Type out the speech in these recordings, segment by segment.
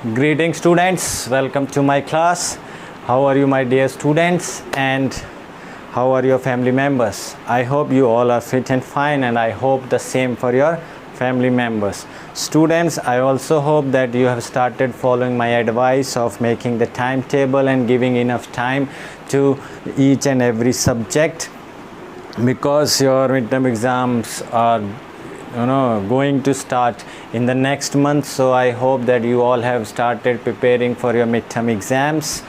Greetings students, welcome to my class. How are you my dear students, and how are your family members? I hope you all are fit and fine, and I hope the same for your family members. Students, I also hope that you have started following my advice of making the timetable and giving enough time to each and every subject, because your midterm exams are going to start in the next month. So I hope that you all have started preparing for your midterm exams,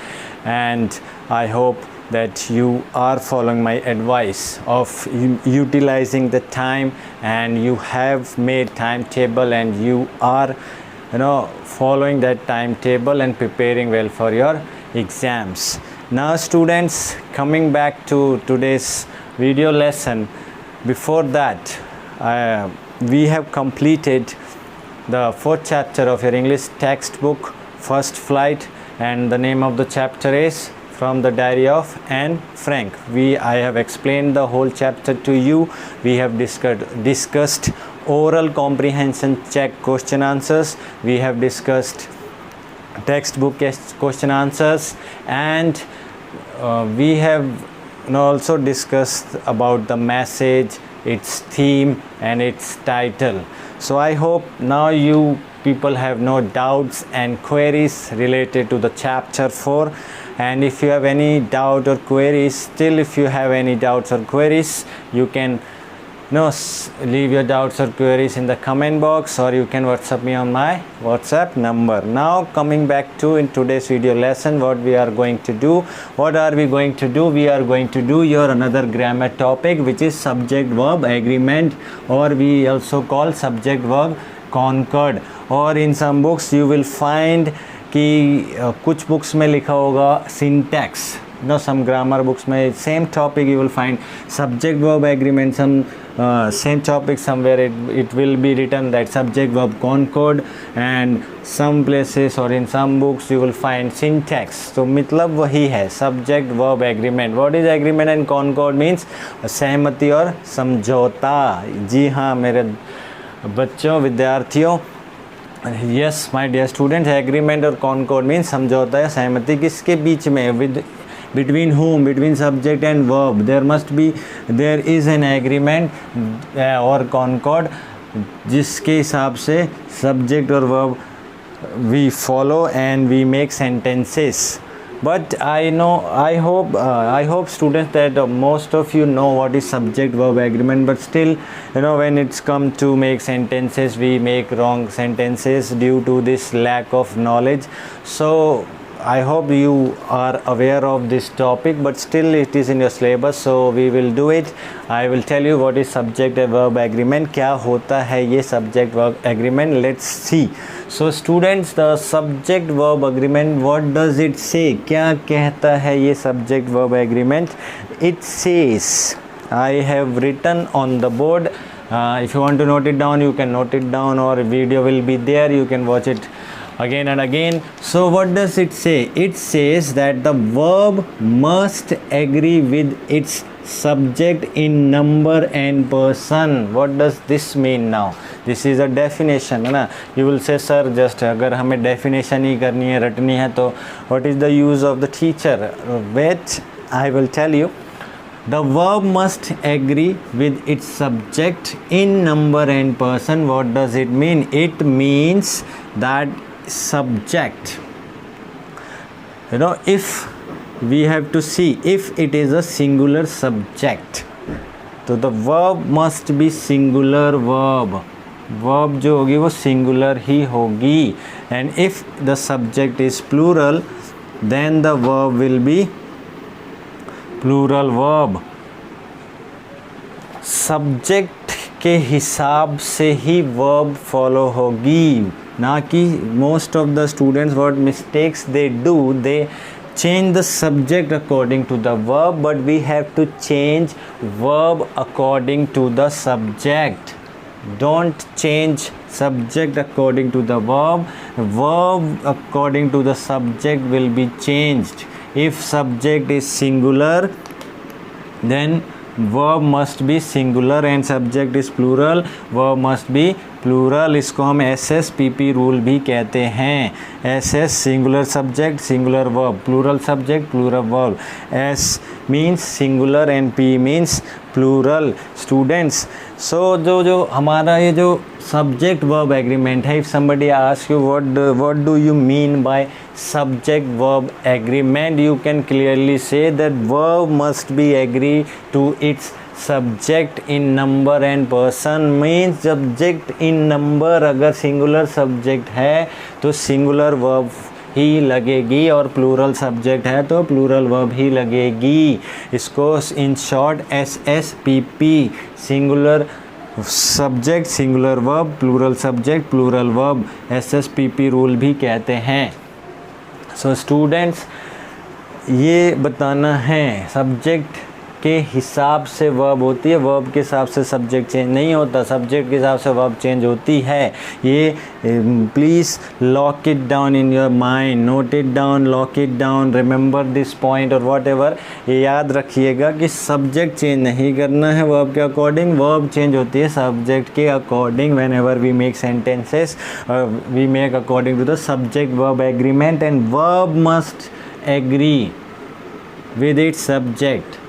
and I hope that you are following my advice of utilizing the time, and you have made timetable and you are following that timetable and preparing well for your exams. Now students, coming back to today's video lesson, before that we have completed the fourth chapter of your English textbook, First Flight, and the name of the chapter is From the Diary of Anne Frank. I have explained the whole chapter to you. We have discussed oral comprehension check question answers. We have discussed textbook question answers, and we have also discussed about the message, its theme and its title. So I hope now you people have no doubts and queries related to the chapter 4. And if you have any doubt or queries, still if you have any doubts or queries, you can leave your doubts or queries in the comment box, or you can WhatsApp me on my WhatsApp number. Now coming back to in today's video lesson, what we are going to do, what are we going to do? We are going to do your another grammar topic, which is subject verb agreement, or we also call subject verb concord. और in some books you will find कि कुछ books में लिखा होगा syntax, some grammar books में same topic you will find subject verb agreement, some same topic somewhere it will be written that subject verb concord, and some places or in some books you will find syntax. तो मतलब वही है subject verb agreement. What is agreement and concord means? सहमति और समझौता. जी हाँ मेरे बच्चों, विद्यार्थियों, yes my dear students, agreement और concord means समझौता या सहमति किसके बीच में? with between whom? Between subject and verb. There is an agreement or concord जिसके हिसाब से subject और verb we follow and we make sentences. But I hope students that most of you know what is subject verb agreement, but still when it's come to make sentences, we make wrong sentences due to this lack of knowledge. So I hope you are aware of this topic, but still it is in your syllabus, so we will do it. I will tell you what is subject verb agreement. क्या होता है ये subject verb agreement? Let's see. So students, the subject verb agreement, what does it say? क्या कहता है ये subject verb agreement? It says, I have written on the board. If you want to note it down, you can note it down, or video will be there, you can watch it again and again. So what does it say? It says that the verb must agree with its subject in number and person. What does this mean now? This is a definition, है ना? You will say, sir, just अगर हमें definition ही करनी है, रटनी है, तो what is the use of the teacher? Wait, I will tell you. The verb must agree with its subject in number and person. What does it mean? It means that subject, if we have to see if it is a singular subject, so the verb must be singular verb. Verb जो होगी वो singular ही होगी, and if the subject is plural, then the verb will be plural verb. Subject के हिसाब से ही verb follow होगी, ना कि most of the students what mistakes they do, they change the subject according to the verb, but we have to change verb according to the subject. Don't change subject according to the verb. Verb according to the subject will be changed. If subject is singular, then verb must be singular and subject is plural, verb must be plural. इसको हम SSPP rule भी कहते हैं. SS singular subject, singular verb, plural subject, plural verb. S means singular and P means plural. Students, so जो हमारा ये जो subject verb agreement है, if somebody asks you what do you mean by subject verb agreement, you can clearly say that verb must be agree to its subject in number and person. means subject in number, अगर singular subject है तो singular verb ही लगेगी और plural subject है तो plural verb ही लगेगी. इसको in short SSPP, singular subject singular verb, plural subject plural verb, SSPP rule भी कहते हैं. सो स्टूडेंट्स, ये बताना है सब्जेक्ट के हिसाब से वर्ब होती है, वर्ब के हिसाब से सब्जेक्ट चेंज नहीं होता, सब्जेक्ट के हिसाब से वर्ब चेंज होती है. ये please lock it down in your mind, note it down, lock it down, remember this point और वॉट एवर. ये याद रखिएगा कि सब्जेक्ट चेंज नहीं करना है वर्ब के अकॉर्डिंग, वर्ब चेंज होती है सब्जेक्ट के according. Whenever we make sentences we make according to the subject verb agreement and verb must agree with its subject.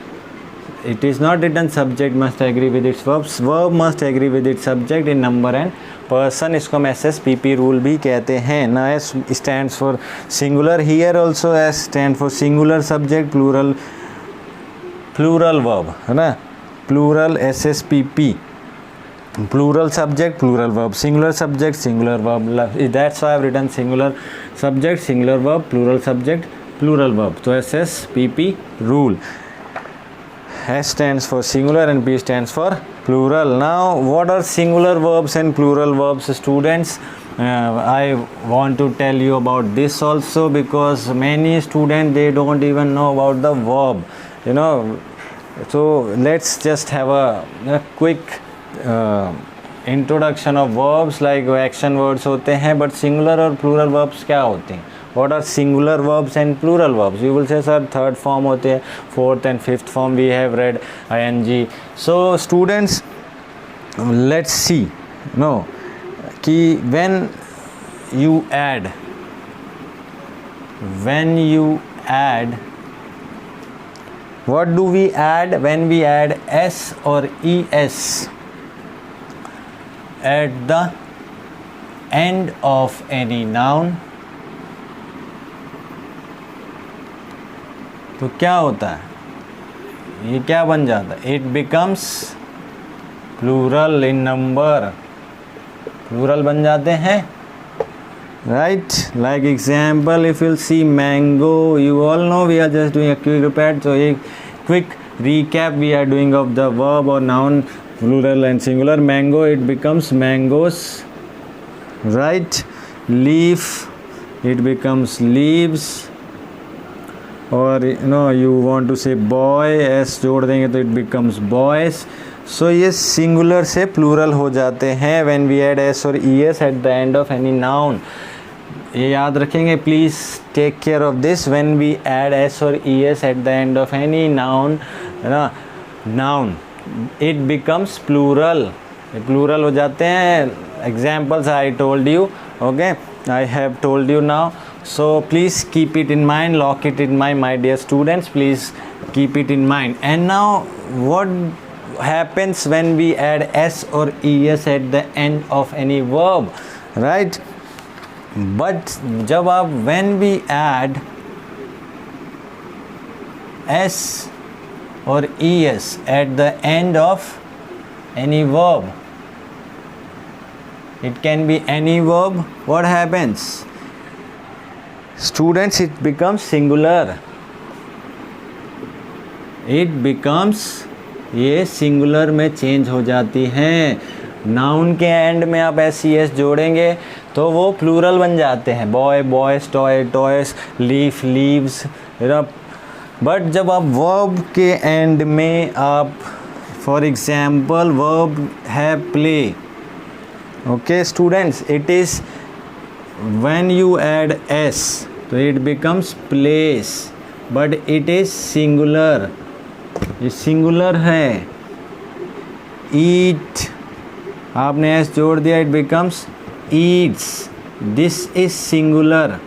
It is not written subject must agree with its verbs, verb must agree with its subject in number and person. इसको हम SSPP rule भी कहते हैं. ना S stands for singular, here also S stand for singular subject plural verb, है ना, plural SSPP, plural subject plural verb, singular subject singular verb. That's why I have written singular subject singular verb, plural subject plural verb. So SSPP rule. S stands for singular and P stands for plural. Now what are singular verbs and plural verbs, students? I want to tell you about this also, because many students they don't even know about the verb, you know. So let's just have a quick introduction of verbs. Like action words होते हैं, but singular और plural verbs क्या होते हैं? What are singular verbs and plural verbs? You will say sir third form होते हैं, fourth and fifth form we have read ing. So students, let's see कि when you add what do we add when we add s or es at the end of any noun? तो क्या होता है, ये क्या बन जाता है? It becomes plural in number, plural बन जाते हैं, right. Like example, if you see mango, you all know we are just doing a quick repeat. So एक quick recap we are doing of the verb or noun plural and singular. Mango, it becomes mangoes, right. Leaf, it becomes leaves. और you want to say boy, s जोड़ देंगे तो it becomes boys. So ये singular से plural हो जाते हैं when we add s और es at the end of any noun. ये याद रखेंगे, please take care of this. When we add s और es at the end of any noun, it becomes plural. Plural हो जाते हैं. Examples I told you, okay, I have told you now. So please keep it in mind, lock it in mind, my dear students. Please keep it in mind. And now what happens when we add s or es at the end of any verb, right? But जब आप when we add s or es at the end of any verb, it can be any verb, what happens? Students, it becomes singular. It becomes, ये singular में change हो जाती हैं. Noun के end में आप s जोड़ेंगे तो वो plural बन जाते हैं. Boy, boys, toy, toys, leaf, leaves. But जब आप verb के end में आप, for example, verb है play. Okay, students, it is when you add s, so it becomes plays, but it is singular. ये सिंगुलर है। ईट, आपने S जोड़ दिया, it becomes eats, this is singular.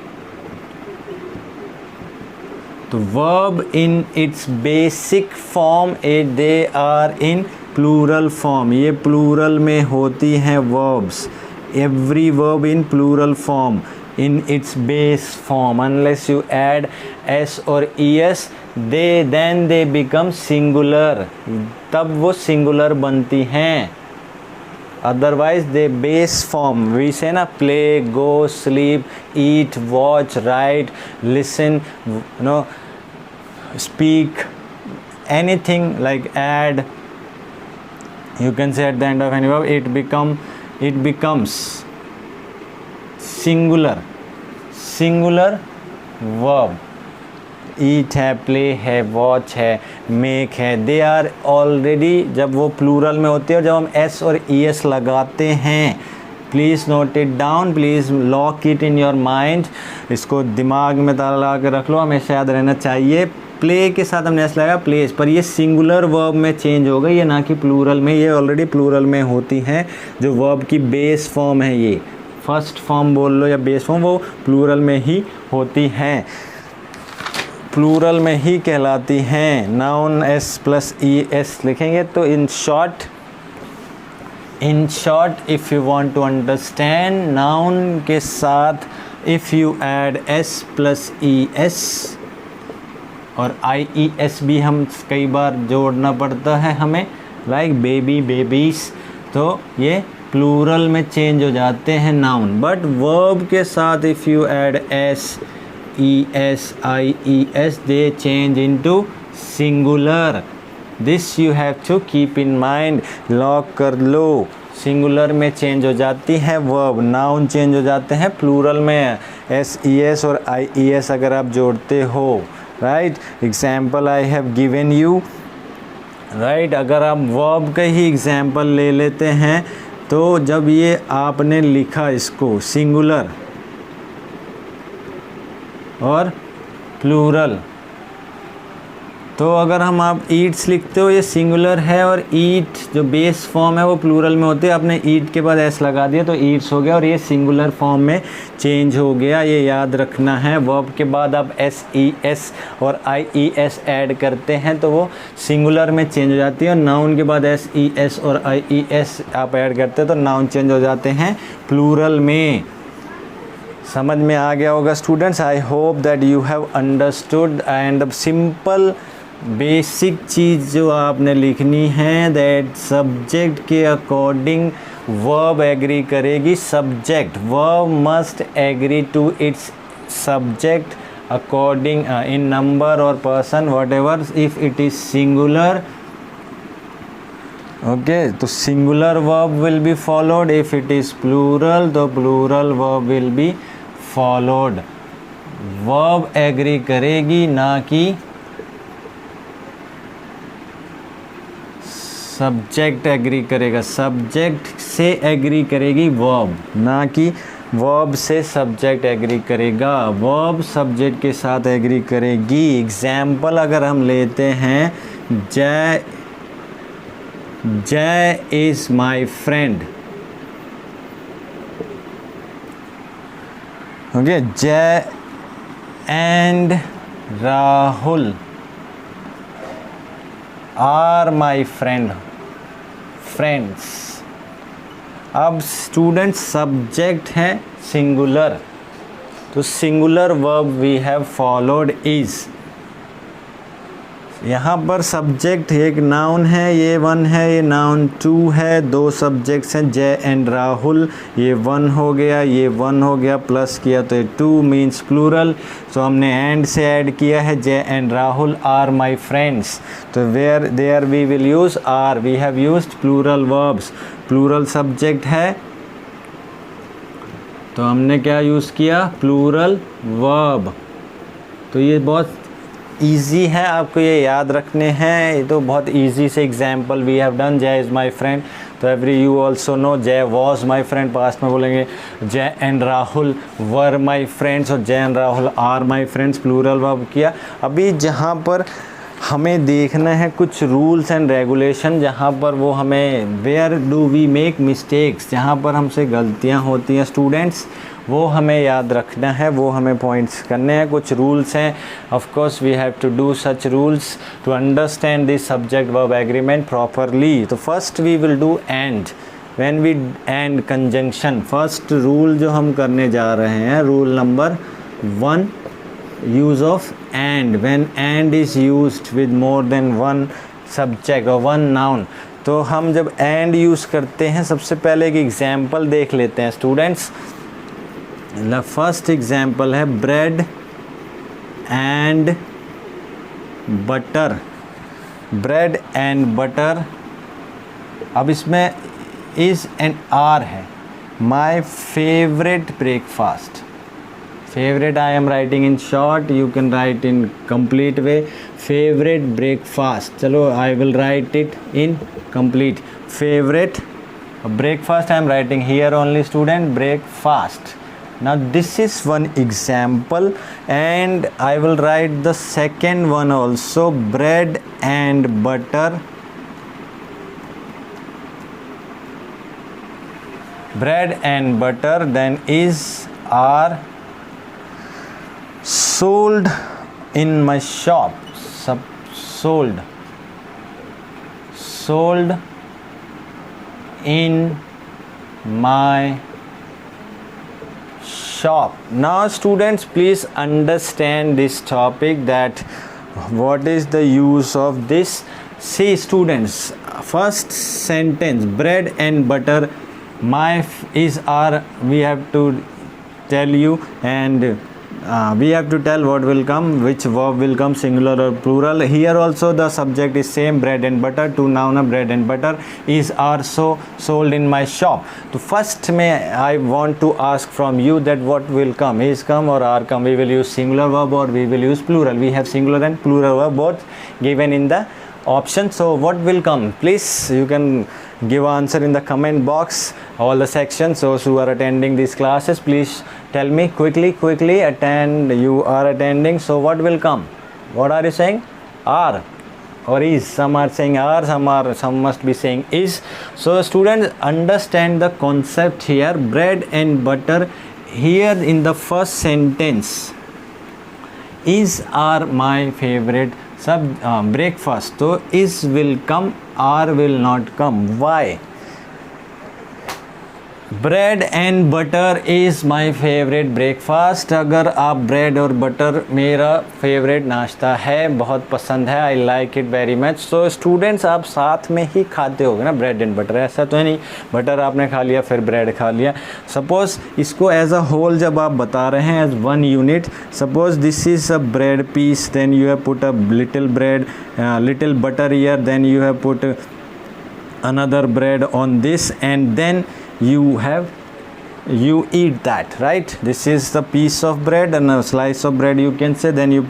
तो verb in its basic form they are in plural form, ये plural में होती हैं verbs. Every verb in plural form in its base form, unless you add s or es, then they become singular, तब वो singular बनती हैं। otherwise they base form, we say ना play, go, sleep, eat, watch, write, listen, speak, anything like add, you can say at the end of any verb, it becomes singular verb. Eat है, play है, watch है, make है, they are already, जब वो plural में होती है और जब हम एस और ई एस लगाते हैं, please note it down, please lock it in your mind, इसको दिमाग में ताला लगा के रख लो, हमेशा याद रहना चाहिए। प्ले के साथ हमने एस लगाया प्लेस, पर ये सिंगुलर वर्ब में चेंज हो गई, ये ना कि प्लूरल में, ये ऑलरेडी प्लूरल में होती हैं। जो वर्ब की बेस फॉर्म है, ये फर्स्ट फॉर्म बोल लो या बेस फॉर्म, वो प्लूरल में ही होती हैं, प्लूरल में ही कहलाती हैं। Noun S plus E S लिखेंगे तो in short if you want to understand, noun के साथ if you add S plus E S और आई ई एस भी हम कई बार जोड़ना पड़ता है हमें, लाइक बेबी, बेबीज, तो ये प्लूरल में चेंज हो जाते हैं नाउन। बट वर्ब के साथ if you add S, E S, I E S, they change into singular. This you have to keep in mind, lock कर लो। सिंगुलर में चेंज हो जाती है वर्ब, नाउन चेंज हो जाते हैं प्लूरल में, एस ई एस और आई ई एस अगर आप जोड़ते हो, right. Example I have given you, right. अगर आप वर्ब का ही एग्जाम्पल ले लेते हैं तो जब ये आपने लिखा इसको सिंगुलर और प्लूरल, तो अगर हम आप ईट्स लिखते हो, ये सिंगुलर है और ईट जो बेस फॉर्म है वो प्लूरल में होती है, आपने ईट के बाद एस लगा दिया तो ईट्स हो गया और ये सिंगुलर फॉर्म में चेंज हो गया, ये याद रखना है। वर्ब के बाद आप एस ई एस और आई ई एस ऐड करते हैं तो वो सिंगुलर में चेंज हो जाती है, और नाउन के बाद एस ई एस और आई ई एस आप ऐड करते हैं तो नाउन चेंज हो जाते हैं प्लूरल में। समझ में आ गया होगा students, I hope that you have understood. And simple basic चीज़ जो आपने लिखनी है, दैट सब्जेक्ट के अकॉर्डिंग वर्ब एग्री करेगी। Subject, verb must agree to its subject according in number और person what, if it is singular, okay, तो singular verb will be followed, if it is plural तो plural verb will be followed. Verb agree करेगी, ना कि subject agree करेगा। Subject से agree करेगी verb, ना कि वर्ब से सब्जेक्ट एग्री करेगा। वर्ब सब्जेक्ट के साथ एग्री करेगी। एग्जाम्पल अगर हम लेते हैं, Jay is my friend, okay, Jay and Rahul are my friends. अब स्टूडेंट सब्जेक्ट है सिंगुलर, तो singular verb we have followed is. यहाँ पर सब्जेक्ट एक नाउन है, ये वन है, ये नाउन टू है, दो सब्जेक्ट्स हैं जय एंड राहुल, ये वन हो गया, ये वन हो गया, प्लस किया तो ये टू मीन्स प्लूरल। तो हमने एंड से ऐड किया है, Jay and Rahul are my friends, तो where there we will use are, we have used plural verbs. Plural subject है तो हमने क्या यूज़ किया, प्लूरल वर्ब। तो ये बहुत ईजी है, आपको ये याद रखने हैं, ये तो बहुत ईजी से example we have done. Jay is my friend, तो every you also know Jay was my friend, past में बोलेंगे Jay and Rahul were my friends, और Jay and Rahul are my friends, plural verb किया। अभी जहाँ पर हमें देखना है कुछ रूल्स एंड रेगुलेशन, जहाँ पर वो हमें where do we make mistakes, जहाँ पर हमसे गलतियाँ होती हैं स्टूडेंट्स, वो हमें याद रखना है, वो हमें पॉइंट्स करने हैं। कुछ रूल्स हैं, of course we have to do such rules to understand this subject verb agreement properly. तो first we will do and, when we and conjunction. First rule जो हम करने जा रहे हैं, rule number 1, use of and, when and is used with more than one subject or one noun। तो हम जब and यूज़ करते हैं, सबसे पहले एक एग्जाम्पल देख लेते हैं स्टूडेंट्स। द फर्स्ट एग्जाम्पल है bread and butter. Bread and butter, अब इसमें इज़ एंड आर है। माई favourite breakfast, favorite I am writing in short, you can write in complete way। favorite breakfast, चलो I will write it in complete। favorite breakfast I am writing here only student, breakfast। now this is one example and I will write the second one also, bread and butter। bread and butter, then is are sold in my shop। sold in my shop। now students please understand this topic, that what is the use of this। see students, first sentence bread and butter, my is are, we have to tell you, and we have to tell what will come, which verb will come, singular or plural। here also the subject is same, bread and butter, to noun bread and butter, is are so sold in my shop। तो first में I want to ask from you that what will come, is come or are come, we will use singular verb or we will use plural। we have singular and plural verb both given in the option, so what will come, please you can give answer in the comment box, all the sections, those who are attending these classes please tell me quickly attend, you are attending, so what will come, what are you saying, are or is? some are saying are, some must be saying is। so students understand the concept here, bread and butter, here in the first sentence is are my favorite breakfast, so is will come, are will not come। why? Bread and butter is my favourite breakfast. अगर आप bread और butter मेरा favourite नाश्ता है, बहुत पसंद है, I like it very much. So students आप साथ में ही खाते होगे ना ब्रेड एंड बटर, ऐसा तो है नहीं बटर आपने खा लिया फिर ब्रेड खा लिया। सपोज़ इसको एज अ होल जब आप बता रहे हैं as one unit, suppose this is a bread piece, then you have put a little bread, little butter here, then you have put another bread on this, and then you eat that, right? this is the piece of bread and a slice of bread you can say, then you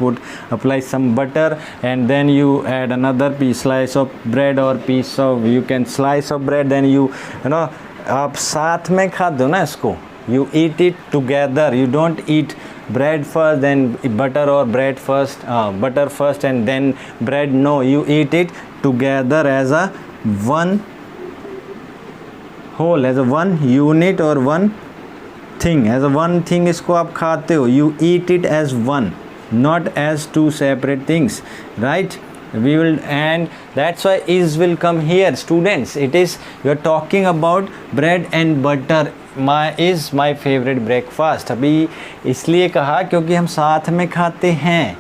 apply some butter and then you add another slice of bread or piece of, you can slice of bread, then you know आप साथ में खाते हो ना इसको, you eat it together, you don't eat bread first then butter or bread first, butter first and then bread, no, you eat it together as a one whole, as a one unit or one thing, as a one thing इसको आप खाते हो, you eat it as one, not as two separate things, right? we will, and that's why is will come here students, it is you are talking about bread and butter, is my favorite breakfast। अभी इसलिए कहा क्योंकि हम साथ में खाते हैं।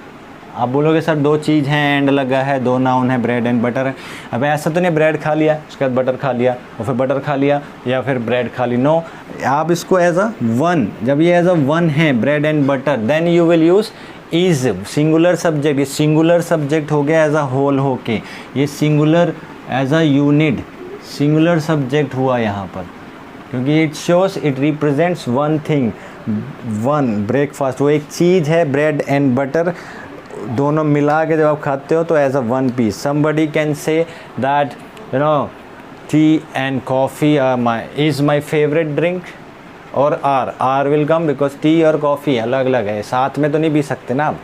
आप बोलोगे सर दो चीज़ हैं, एंड लगा है, दो नाउन है, ब्रेड एंड बटर है। अब ऐसा तो नहीं ब्रेड खा लिया उसके बाद बटर खा लिया और फिर बटर खा लिया या फिर ब्रेड खा ली, नो, आप इसको एज अ वन, जब ये एज अ वन है bread and butter, then you will use is, singular subject, ये सिंगुलर सब्जेक्ट हो गया एज अ होल होके, ये singular as a unit singular subject हुआ यहाँ पर, क्योंकि it shows it represents one thing, one breakfast, वो एक चीज़ है, ब्रेड एंड बटर दोनों मिला के जब आप खाते हो तो as a one piece. Somebody can say that you know tea and coffee is my favourite drink, और are will come because tea और कॉफ़ी अलग अलग है, साथ में तो नहीं पी सकते ना आप,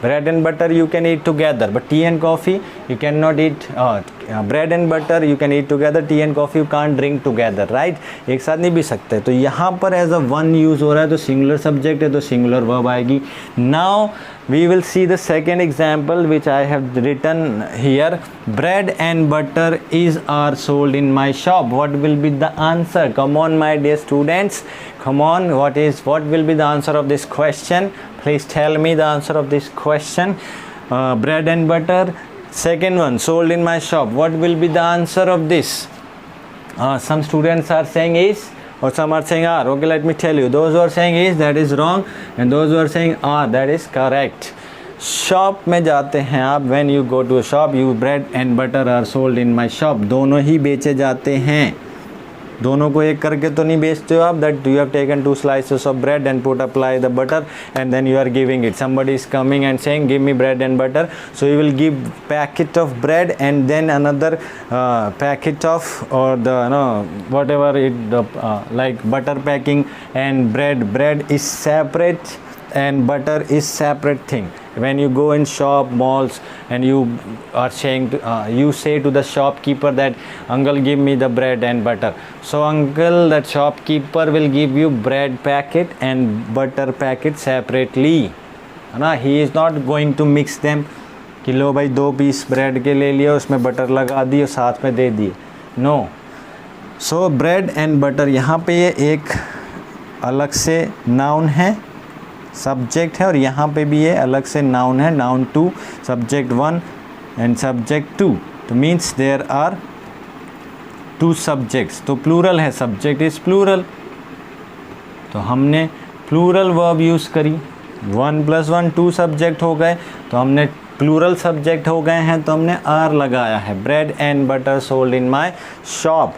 bread and butter you can eat together, but tea and coffee you cannot eat. Bread and butter you can eat together, tea and coffee you can't drink together, right? एक साथ नहीं पी सकते. तो यहाँ पर एज अ वन यूज़ हो रहा है, तो सिंगुलर सब्जेक्ट है तो सिंगुलर वर्ब आएगी. Now we will see the second example which I have written here. Bread and butter are sold in my shop. What will be the answer? Come on my dear students, come on, what will be the answer of this question? Please tell me the answer of this question. Bread and butter, second one, sold in my shop. What will be the answer of this? Some students are saying is, or some are saying are. Okay, let me tell you. Those who are saying is, that is wrong, and those who are saying are, that is correct. Shop में जाते हैं आप, when you go to a shop, you bread and butter are sold in my shop. दोनों ही बेचे जाते हैं. दोनों को एक करके तो नहीं बेचते हो आप. That you have taken 2 slices of bread and apply the butter, and then you are giving it. Somebody is coming and saying, give me bread and butter. So you will give packet of bread and then another packet of, or the whatever it like butter packing and bread. Bread is separate and butter is separate thing. When you go in shop, malls, and you are saying you say to the shopkeeper that uncle, give me the bread and butter. So uncle, that shopkeeper will give you bread packet and butter packet separately. ना, he is not going to mix them कि लो भाई 2 piece bread के ले लिए, उसमें butter लगा दिए और साथ में दे दिए. No. So bread and butter, यहाँ पे ये एक अलग से नाउन है, सब्जेक्ट है, और यहाँ पे भी ये अलग से नाउन है. Noun 2, subject 1 and subject 2. तो मीन्स देयर आर 2 सब्जेक्ट्स. तो प्लूरल है, सब्जेक्ट इज़ प्लूरल. तो हमने प्लूरल वर्ब यूज़ करी. 1 + 1 2 सब्जेक्ट हो गए, तो हमने प्लूरल सब्जेक्ट हो गए हैं, तो हमने आर लगाया है. Bread and butter sold in my shop.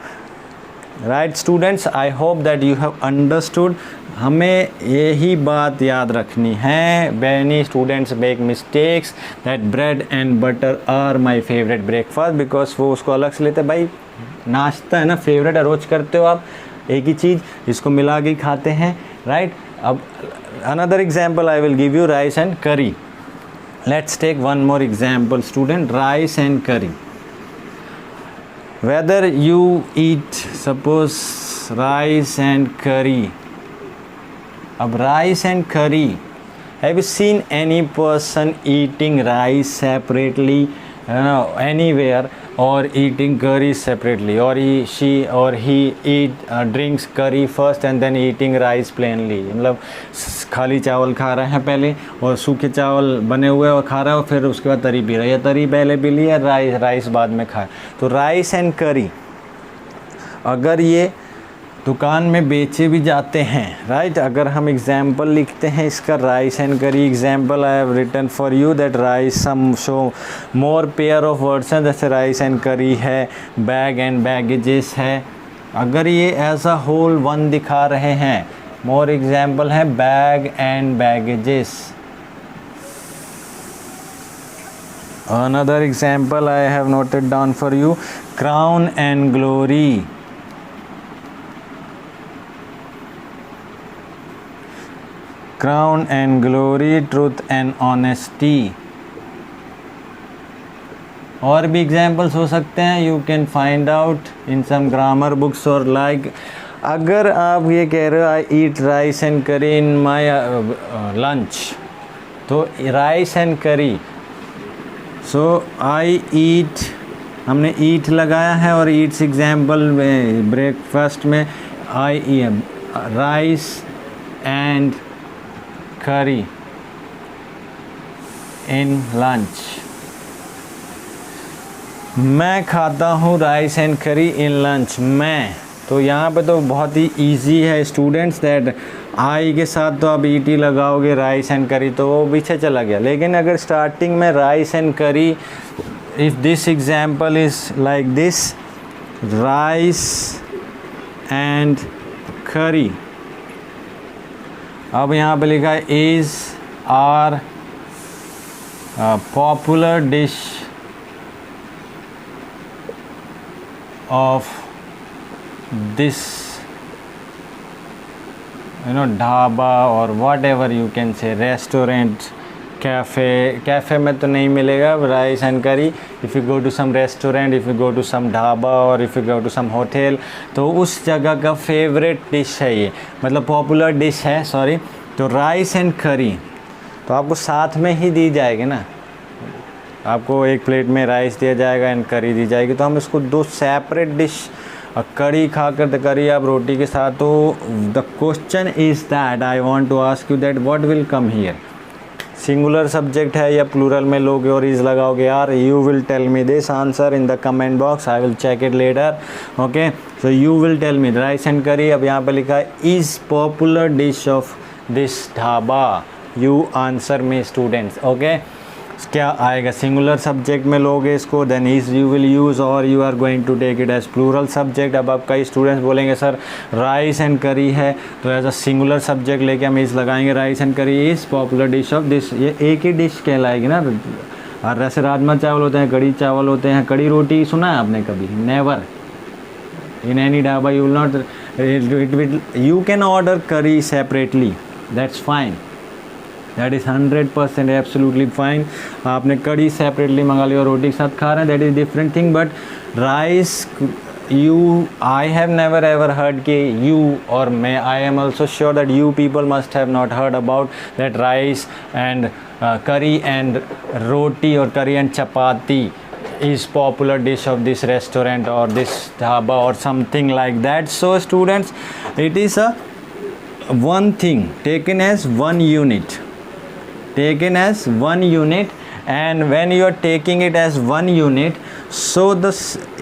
Right students, I hope that you have understood. हमें यही बात याद रखनी है. Many students make mistakes that bread and butter are my favourite breakfast, because वो उसको अलग से लेते हैं. भाई नाश्ता है ना, फेवरेट रोज करते हो आप एक ही चीज़, इसको मिला के खाते हैं, राइट. अब another example I will give you, rice and curry. Let's take one more example student, rice and curry. whether you eat suppose rice and curry. अब rice and curry, have you seen any person eating rice separately anywhere, or eating curry separately, or he drinks curry first and then eating rice plainly? मतलब खाली चावल खा रहे हैं पहले और सूखे चावल बने हुए और खा रहा है, और फिर उसके बाद तरी पी रहा है, या तरी पहले पी ली है, राइस बाद में खाए. तो राइस एंड करी अगर ये दुकान में बेचे भी जाते हैं, राइट. अगर हम एग्जाम्पल लिखते हैं इसका, rice and curry example I have written for you, that rice some show more pair of words हैं, जैसे राइस एंड करी है, बैग एंड बैगेजेस है. अगर ये एज अ होल 1 दिखा रहे हैं, मोर एग्जाम्पल है bag and baggages. Another example I have noted down for you, crown and glory. Crown and glory, truth and honesty. और भी एग्जाम्पल्स हो सकते हैं, you can find out in some grammar books और like. अगर आप ये कह रहे हो आई ईट राइस एंड करी इन माई लंच, तो राइस एंड करी, सो आई ईट, हमने ईट लगाया है, और ईट्स एग्जाम्पल में ब्रेकफास्ट में I rice and curry in lunch. मैं खाता हूँ राइस एंड करी इन लंच. मैं, तो यहाँ पे तो बहुत ही इजी है स्टूडेंट्स, दैट आई के साथ तो आप ईटी लगाओगे, राइस एंड करी तो वो पीछे चला गया. लेकिन अगर स्टार्टिंग में rice and curry, if this example is like this, rice and curry. अब यहाँ पे लिखा है is are popular dish of this dhaba, और what you can say restaurant, cafe में तो नहीं मिलेगा rice and curry. If you go to some restaurant, if you go to some dhaba और if you go to some hotel, तो उस जगह का फेवरेट डिश है ये, मतलब पॉपुलर डिश है, सॉरी. तो राइस एंड करी तो आपको साथ में ही दी जाएगी ना, आपको एक प्लेट में राइस दिया जाएगा एंड करी दी जाएगी. तो हम इसको दो सेपरेट डिश, कड़ी खाकर तो करी आप रोटी के साथ. तो the question is that I want to ask you that what will come here. Singular subject है या प्लूरल में लोगे और इज लगाओगे यार. You will tell me this answer in the comment box, I will check it later. Okay, so you will tell me rice and curry. अब यहाँ पे लिखा है is popular dish of this dhaba. You answer me students. Okay, क्या आएगा singular subject में लोगे इसको, then is you will use, और you are going to take it as plural subject. अब आप कई स्टूडेंट्स बोलेंगे सर राइस एंड करी है तो एज अ सिंगुलर सब्जेक्ट लेके हम इज़ लगाएंगे. Rice and curry is popular dish of this, ये एक ही डिश कहलाएगी ना. और जैसे राजमा चावल होते हैं, कड़ी चावल होते हैं, कड़ी रोटी सुना है आपने कभी? Never. In any dhaba you will not, you can order curry separately, that's fine, that is 100% absolutely fine. आपने कड़ी सेपरेटली मंगा ली और रोटी के साथ खा रहे हैं, that is different thing. But rice, you, I have never ever heard कि यू और मैं, I am also sure that you people must have not heard about that rice and करी एंड रोटी और करी and chapati is popular dish of this restaurant or this dhaba or something like that. So students, it is a one thing taken as one unit, taken as one unit, and when you are taking it as one unit, so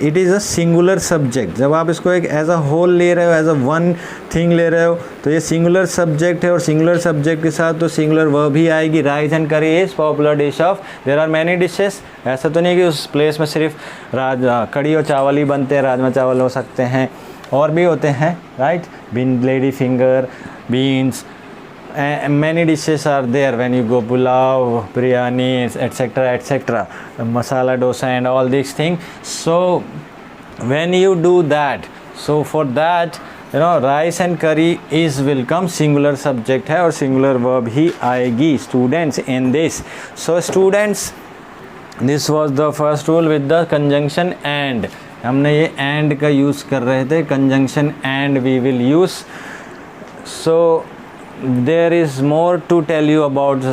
it is a singular subject. जब आप इसको एक as a whole ले रहे हो, as a one thing ले रहे हो, तो ये सिंगुलर सब्जेक्ट है. और सिंगुलर सब्जेक्ट के साथ तो सिंगुलर वर्ब ही आएगी. Rice and curry is popular dish of, there are many dishes. ऐसा तो नहीं कि उस प्लेस में सिर्फ कड़ी और चावल ही बनते हैं, राजमा चावल हो सकते हैं और भी होते हैं, right. Bean, lady finger, beans, many dishes are there when you go, pulao, biryani, etc., masala dosa and all these things. So when you do that, so for that, you know, rice and curry is will come, singular subject है और singular verb ही आएगी students in this. So students, this was the first rule with the conjunction and. हमने ये and का use कर रहे थे, conjunction and we will use. So there is more to tell you about,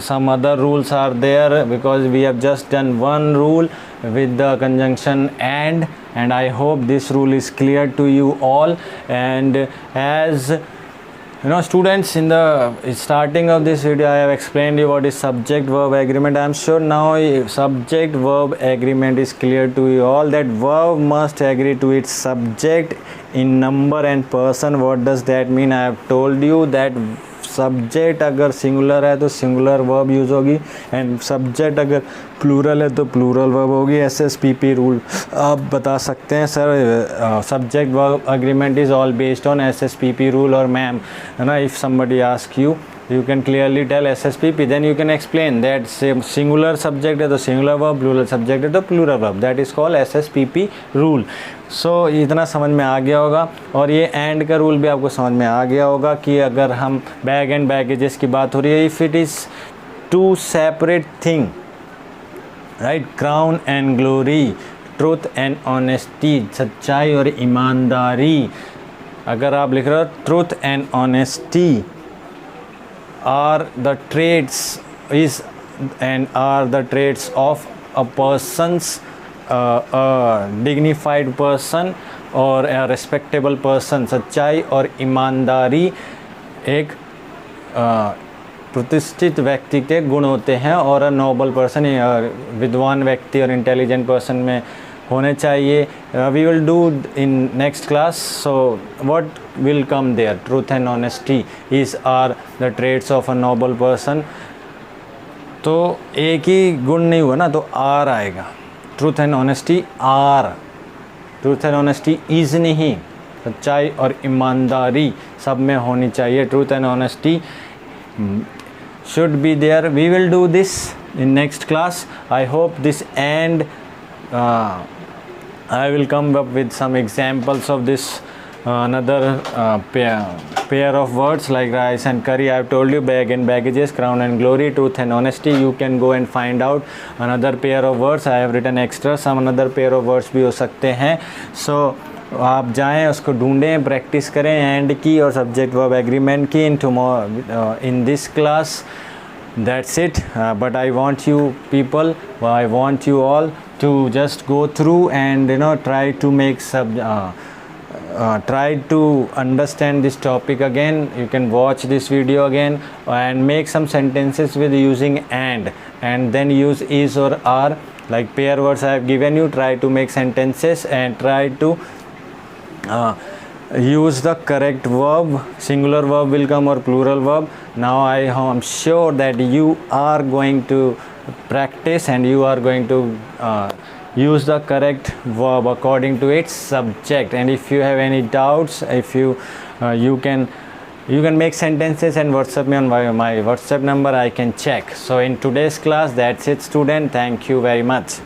some other rules are there because we have just done one rule with the conjunction and I hope this rule is clear to you all. And as you know students, in the starting of this video I have explained you what is subject verb agreement. I am sure now subject verb agreement is clear to you all, that verb must agree to its subject in number and person. What does that mean? I have told you that subject अगर singular है तो singular verb use होगी and subject अगर plural है तो plural verb होगी. SSPP rule आप बता सकते हैं sir subject verb agreement is all based on SSPP rule. और मैम, है ना, if somebody ask you, you can clearly tell SSPP, then you can explain that singular subject है तो singular verb, plural subject है तो plural verb, that is called SSPP rule. So इतना समझ में आ गया होगा. और ये and का रूल भी आपको समझ में आ गया होगा कि अगर हम बैग एंड बैगेजेस की बात हो रही है, if it is two separate thing, right, crown and glory, truth and honesty, सच्चाई और ईमानदारी, अगर आप लिख रहे हो truth and honesty are the traits of a person's a dignified person or a respectable person. सच्चाई और ईमानदारी एक प्रतिष्ठित व्यक्ति के गुण होते हैं और नोबल पर्सन, विद्वान व्यक्ति और इंटेलिजेंट पर्सन में होने चाहिए. We will do in next class. So what will come there? Truth and honesty is are the trades of a noble person. तो एक ही गुण नहीं हुआ ना, तो आर आएगा. Truth and honesty are, truth and honesty is नहीं. सच्चाई और ईमानदारी सब में होनी चाहिए. Truth and honesty should be there. We will do this in next class. I hope this, and I will come up with some examples of this another pair of words like rice and curry. I have told you bag and baggages, crown and glory, truth and honesty. You can go and find out another pair of words. I have written extra some another pair of words भी हो सकते हैं. So आप जाएं उसको ढूंढें, practice करें and की और सब्जेक्ट वर्ब एग्रीमेंट की in this class. That's it. But I want you people, I want you all to just go through and try to make try to understand this topic again. You can watch this video again and make some sentences with using and then use is or are, like pair words I have given you. Try to make sentences and try to use the correct verb. Singular verb will come or plural verb. Now I am sure that you are going to practice and you are going to use the correct verb according to its subject. And if you have any doubts, if you can make sentences and WhatsApp me on my WhatsApp number. I can check. So in today's class, that's it, student. Thank you very much.